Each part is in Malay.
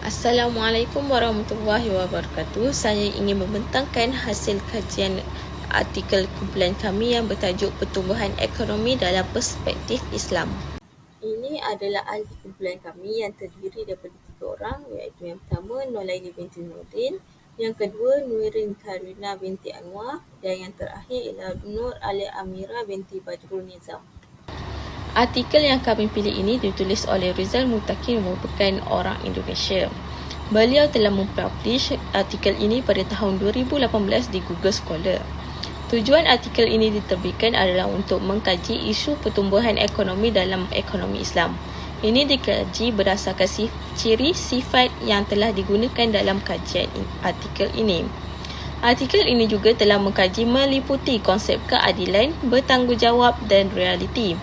Assalamualaikum warahmatullahi wabarakatuh. Saya ingin membentangkan hasil kajian artikel kumpulan kami yang bertajuk Pertumbuhan Ekonomi dalam Perspektif Islam. Ini adalah ahli kumpulan kami yang terdiri daripada 3 orang, iaitu yang pertama Nolaini binti Nordin, yang kedua Nurin Karina binti Anwar, dan yang terakhir ialah Nur Ali Amira binti Badrul Nizam. Artikel yang kami pilih ini ditulis oleh Rizal Muttaqi, merupakan orang Indonesia. Beliau telah mempublish artikel ini pada tahun 2018 di Google Scholar. Tujuan artikel ini diterbitkan adalah untuk mengkaji isu pertumbuhan ekonomi dalam ekonomi Islam. Ini dikaji berdasarkan ciri sifat yang telah digunakan dalam kajian artikel ini. Artikel ini juga telah mengkaji meliputi konsep keadilan, bertanggungjawab dan realiti.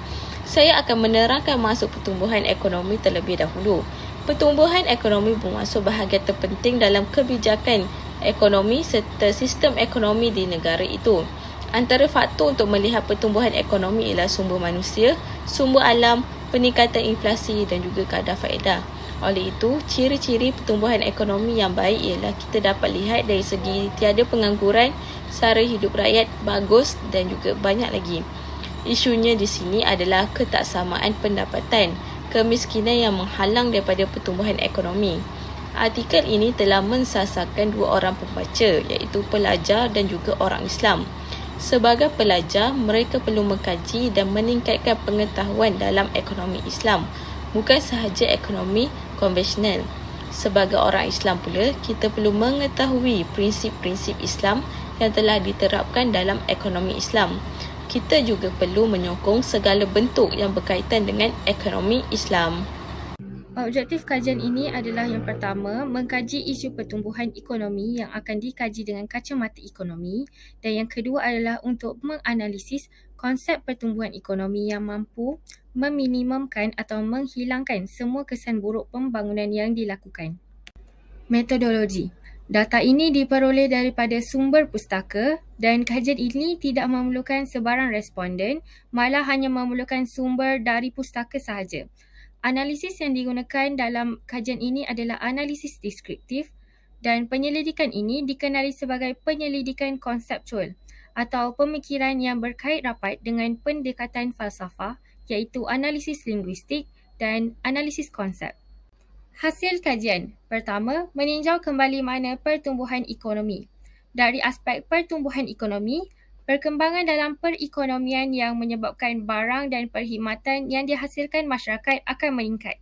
Saya akan menerangkan masuk pertumbuhan ekonomi terlebih dahulu. Pertumbuhan ekonomi bermaksud bahagian terpenting dalam kebijakan ekonomi serta sistem ekonomi di negara itu. Antara faktor untuk melihat pertumbuhan ekonomi ialah sumber manusia, sumber alam, peningkatan inflasi dan juga kadar faedah. Oleh itu, ciri-ciri pertumbuhan ekonomi yang baik ialah kita dapat lihat dari segi tiada pengangguran, sara hidup rakyat bagus dan juga banyak lagi. Isunya di sini adalah ketaksamaan pendapatan, kemiskinan yang menghalang daripada pertumbuhan ekonomi. Artikel ini telah mensasarkan 2 orang pembaca, iaitu pelajar dan juga orang Islam. Sebagai pelajar, mereka perlu mengkaji dan meningkatkan pengetahuan dalam ekonomi Islam, bukan sahaja ekonomi konvensional. Sebagai orang Islam pula, kita perlu mengetahui prinsip-prinsip Islam yang telah diterapkan dalam ekonomi Islam. Kita juga perlu menyokong segala bentuk yang berkaitan dengan ekonomi Islam. Objektif kajian ini adalah yang pertama, mengkaji isu pertumbuhan ekonomi yang akan dikaji dengan kacamata ekonomi, dan yang kedua adalah untuk menganalisis konsep pertumbuhan ekonomi yang mampu meminimumkan atau menghilangkan semua kesan buruk pembangunan yang dilakukan. Metodologi. Data ini diperoleh daripada sumber pustaka dan kajian ini tidak memerlukan sebarang responden, malah hanya memerlukan sumber dari pustaka sahaja. Analisis yang digunakan dalam kajian ini adalah analisis deskriptif dan penyelidikan ini dikenali sebagai penyelidikan konseptual atau pemikiran yang berkait rapat dengan pendekatan falsafah, iaitu analisis linguistik dan analisis konsep. Hasil kajian. Pertama, meninjau kembali makna pertumbuhan ekonomi. Dari aspek pertumbuhan ekonomi, perkembangan dalam perekonomian yang menyebabkan barang dan perkhidmatan yang dihasilkan masyarakat akan meningkat.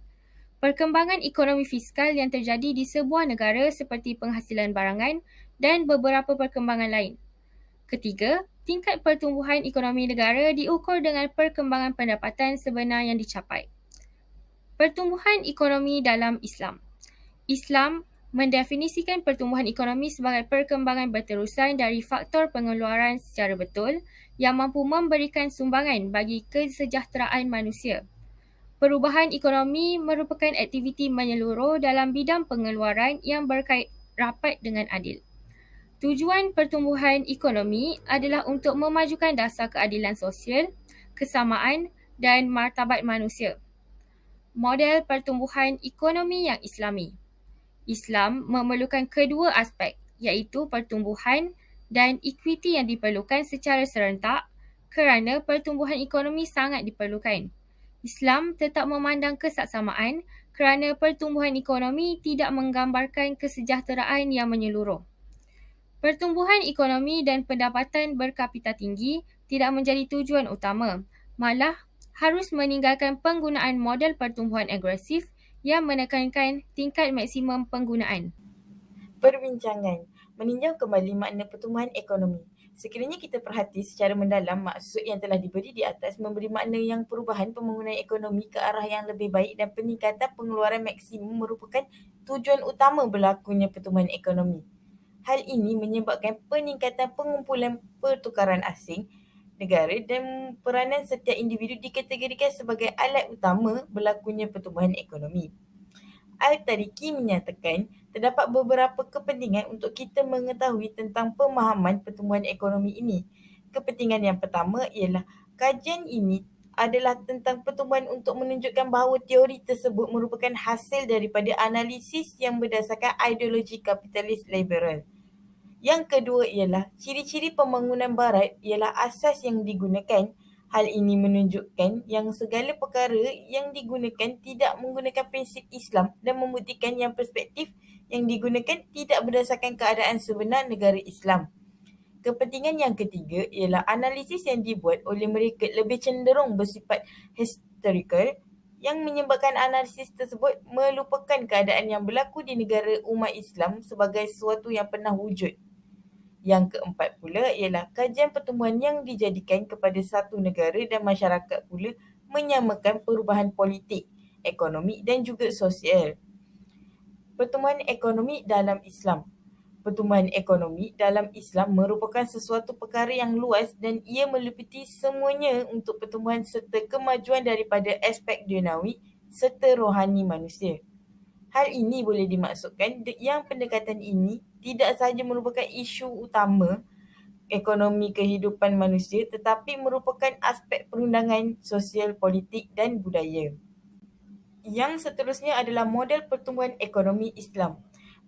Perkembangan ekonomi fiskal yang terjadi di sebuah negara seperti penghasilan barangan dan beberapa perkembangan lain. Ketiga, tingkat pertumbuhan ekonomi negara diukur dengan perkembangan pendapatan sebenar yang dicapai. Pertumbuhan ekonomi dalam Islam. Islam mendefinisikan pertumbuhan ekonomi sebagai perkembangan berterusan dari faktor pengeluaran secara betul yang mampu memberikan sumbangan bagi kesejahteraan manusia. Perubahan ekonomi merupakan aktiviti menyeluruh dalam bidang pengeluaran yang berkait rapat dengan adil. Tujuan pertumbuhan ekonomi adalah untuk memajukan dasar keadilan sosial, kesamaan dan martabat manusia. Model pertumbuhan ekonomi yang Islami. Islam memerlukan kedua aspek, iaitu pertumbuhan dan equity yang diperlukan secara serentak kerana pertumbuhan ekonomi sangat diperlukan. Islam tetap memandang kesaksamaan kerana pertumbuhan ekonomi tidak menggambarkan kesejahteraan yang menyeluruh. Pertumbuhan ekonomi dan pendapatan berkapita tinggi tidak menjadi tujuan utama, malah harus meninggalkan penggunaan model pertumbuhan agresif yang menekankan tingkat maksimum penggunaan. Perbincangan meninjau kembali makna pertumbuhan ekonomi. Sekiranya kita perhati secara mendalam, maksud yang telah diberi di atas memberi makna yang perubahan pembangunan ekonomi ke arah yang lebih baik dan peningkatan pengeluaran maksimum merupakan tujuan utama berlakunya pertumbuhan ekonomi. Hal ini menyebabkan peningkatan pengumpulan pertukaran asing negara dan peranan setiap individu dikategorikan sebagai alat utama berlakunya pertumbuhan ekonomi. Al-Tariki menyatakan terdapat beberapa kepentingan untuk kita mengetahui tentang pemahaman pertumbuhan ekonomi ini. Kepentingan yang pertama ialah kajian ini adalah tentang pertumbuhan untuk menunjukkan bahawa teori tersebut merupakan hasil daripada analisis yang berdasarkan ideologi kapitalis liberal. Yang kedua ialah ciri-ciri pembangunan barat ialah asas yang digunakan. Hal ini menunjukkan yang segala perkara yang digunakan tidak menggunakan prinsip Islam dan membuktikan yang perspektif yang digunakan tidak berdasarkan keadaan sebenar negara Islam. Kepentingan yang ketiga ialah analisis yang dibuat oleh mereka lebih cenderung bersifat historical yang menyebabkan analisis tersebut melupakan keadaan yang berlaku di negara umat Islam sebagai sesuatu yang pernah wujud. Yang keempat pula ialah kajian pertumbuhan yang dijadikan kepada satu negara dan masyarakat pula menyamakan perubahan politik, ekonomi dan juga sosial. Pertumbuhan ekonomi dalam Islam. Pertumbuhan ekonomi dalam Islam merupakan sesuatu perkara yang luas dan ia meliputi semuanya untuk pertumbuhan serta kemajuan daripada aspek duniawi serta rohani manusia. Hal ini boleh dimaksudkan yang pendekatan ini tidak sahaja merupakan isu utama ekonomi kehidupan manusia tetapi merupakan aspek perundangan sosial, politik dan budaya. Yang seterusnya adalah model pertumbuhan ekonomi Islam.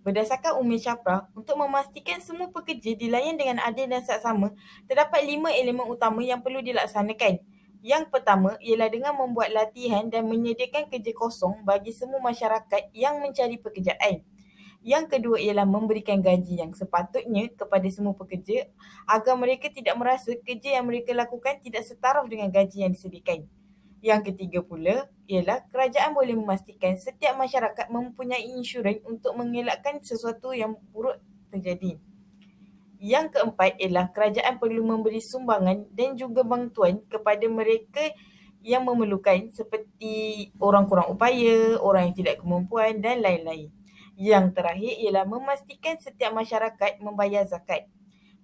Berdasarkan Umi Syafrah, untuk memastikan semua pekerja dilayan dengan adil dan saksama, terdapat 5 elemen utama yang perlu dilaksanakan. Yang pertama ialah dengan membuat latihan dan menyediakan kerja kosong bagi semua masyarakat yang mencari pekerjaan. Yang kedua ialah memberikan gaji yang sepatutnya kepada semua pekerja agar mereka tidak merasa kerja yang mereka lakukan tidak setaraf dengan gaji yang disediakan. Yang ketiga pula ialah kerajaan boleh memastikan setiap masyarakat mempunyai insurans untuk mengelakkan sesuatu yang buruk terjadi. Yang keempat ialah kerajaan perlu memberi sumbangan dan juga bantuan kepada mereka yang memerlukan seperti orang kurang upaya, orang yang tidak kemampuan dan lain-lain. Yang terakhir ialah memastikan setiap masyarakat membayar zakat.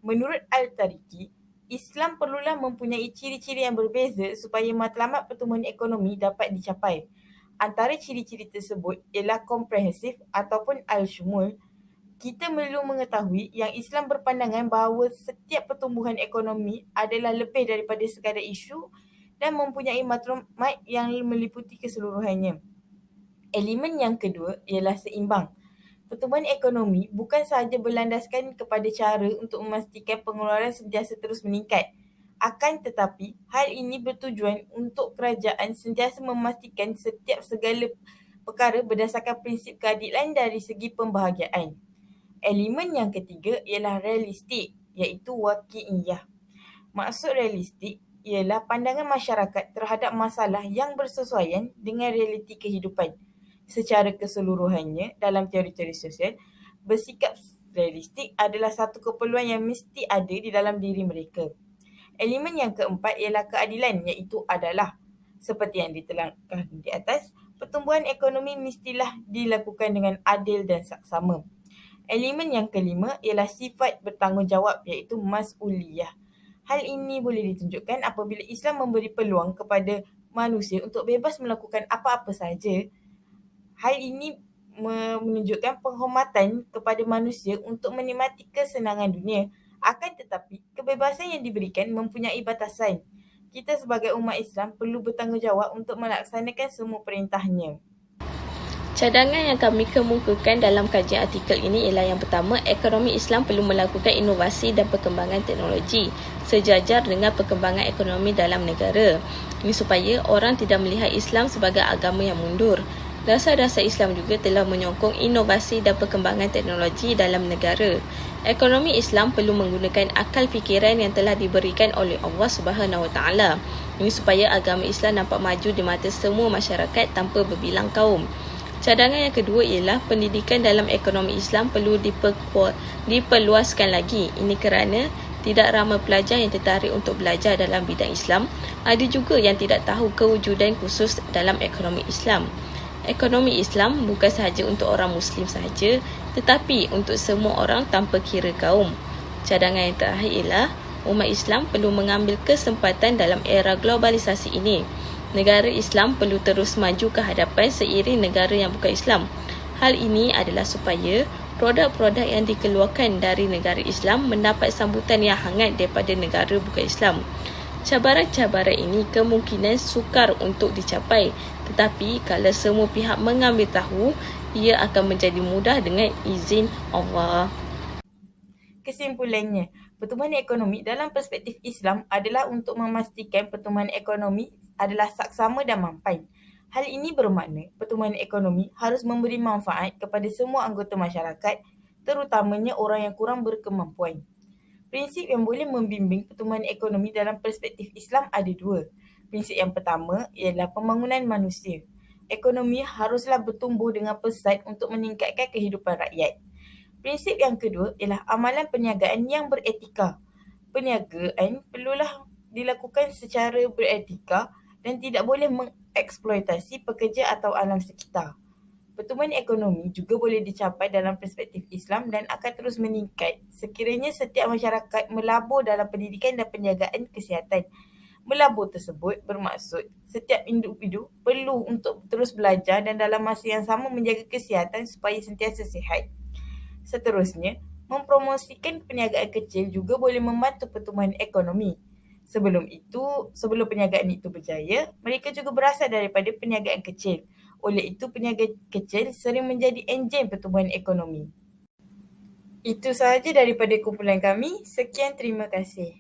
Menurut Al-Tariki, Islam perlulah mempunyai ciri-ciri yang berbeza supaya matlamat pertumbuhan ekonomi dapat dicapai. Antara ciri-ciri tersebut ialah komprehensif ataupun al-syumul. Kita perlu mengetahui yang Islam berpandangan bahawa setiap pertumbuhan ekonomi adalah lebih daripada sekadar isu dan mempunyai matlamat yang meliputi keseluruhannya. Elemen yang kedua ialah seimbang. Pertumbuhan ekonomi bukan sahaja berlandaskan kepada cara untuk memastikan pengeluaran sentiasa terus meningkat. Akan tetapi, hal ini bertujuan untuk kerajaan sentiasa memastikan setiap segala perkara berdasarkan prinsip keadilan dari segi pembahagian. Elemen yang ketiga ialah realistik, iaitu waqi'iyah. Maksud realistik ialah pandangan masyarakat terhadap masalah yang bersesuaian dengan realiti kehidupan. Secara keseluruhannya, dalam teori-teori sosial, bersikap realistik adalah satu keperluan yang mesti ada di dalam diri mereka. Elemen yang keempat ialah keadilan, iaitu adalah. Seperti yang ditelangkan di atas, pertumbuhan ekonomi mestilah dilakukan dengan adil dan saksama. Elemen yang kelima ialah sifat bertanggungjawab, iaitu mas'uliyah. Hal ini boleh ditunjukkan apabila Islam memberi peluang kepada manusia untuk bebas melakukan apa-apa sahaja. Hal ini menunjukkan penghormatan kepada manusia untuk menikmati kesenangan dunia. Akan tetapi, kebebasan yang diberikan mempunyai batasan. Kita sebagai umat Islam perlu bertanggungjawab untuk melaksanakan semua perintahnya. Cadangan yang kami kemukakan dalam kajian artikel ini ialah yang pertama, ekonomi Islam perlu melakukan inovasi dan perkembangan teknologi sejajar dengan perkembangan ekonomi dalam negara. Ini supaya orang tidak melihat Islam sebagai agama yang mundur. Dasar-dasar Islam juga telah menyokong inovasi dan perkembangan teknologi dalam negara. Ekonomi Islam perlu menggunakan akal fikiran yang telah diberikan oleh Allah SWT. Ini supaya agama Islam nampak maju di mata semua masyarakat tanpa berbilang kaum. Cadangan yang kedua ialah pendidikan dalam ekonomi Islam perlu diperluaskan lagi. Ini kerana tidak ramai pelajar yang tertarik untuk belajar dalam bidang Islam. Ada juga yang tidak tahu kewujudan khusus dalam ekonomi Islam. Ekonomi Islam bukan sahaja untuk orang Muslim sahaja, tetapi untuk semua orang tanpa kira kaum. Cadangan yang terakhir ialah umat Islam perlu mengambil kesempatan dalam era globalisasi ini. Negara Islam perlu terus maju ke hadapan seiring negara yang bukan Islam. Hal ini adalah supaya produk-produk yang dikeluarkan dari negara Islam mendapat sambutan yang hangat daripada negara bukan Islam. Cabaran-cabaran ini kemungkinan sukar untuk dicapai, tetapi kalau semua pihak mengambil tahu, ia akan menjadi mudah dengan izin Allah. Kesimpulannya, pertumbuhan ekonomi dalam perspektif Islam adalah untuk memastikan pertumbuhan ekonomi adalah saksama dan mampan. Hal ini bermakna pertumbuhan ekonomi harus memberi manfaat kepada semua anggota masyarakat, terutamanya orang yang kurang berkemampuan. Prinsip yang boleh membimbing pertumbuhan ekonomi dalam perspektif Islam ada dua. Prinsip yang pertama ialah pembangunan manusia. Ekonomi haruslah bertumbuh dengan pesat untuk meningkatkan kehidupan rakyat. Prinsip yang kedua ialah amalan perniagaan yang beretika. Perniagaan perlulah dilakukan secara beretika dan tidak boleh mengeksploitasi pekerja atau alam sekitar. Pertumbuhan ekonomi juga boleh dicapai dalam perspektif Islam dan akan terus meningkat sekiranya setiap masyarakat melabur dalam pendidikan dan penjagaan kesihatan. Melabur tersebut bermaksud setiap individu perlu untuk terus belajar dan dalam masa yang sama menjaga kesihatan supaya sentiasa sihat. Seterusnya, mempromosikan perniagaan kecil juga boleh membantu pertumbuhan ekonomi. Sebelum perniagaan itu berjaya, mereka juga berasal daripada perniagaan kecil. Oleh itu, perniagaan kecil sering menjadi enjin pertumbuhan ekonomi. Itu sahaja daripada kumpulan kami. Sekian, terima kasih.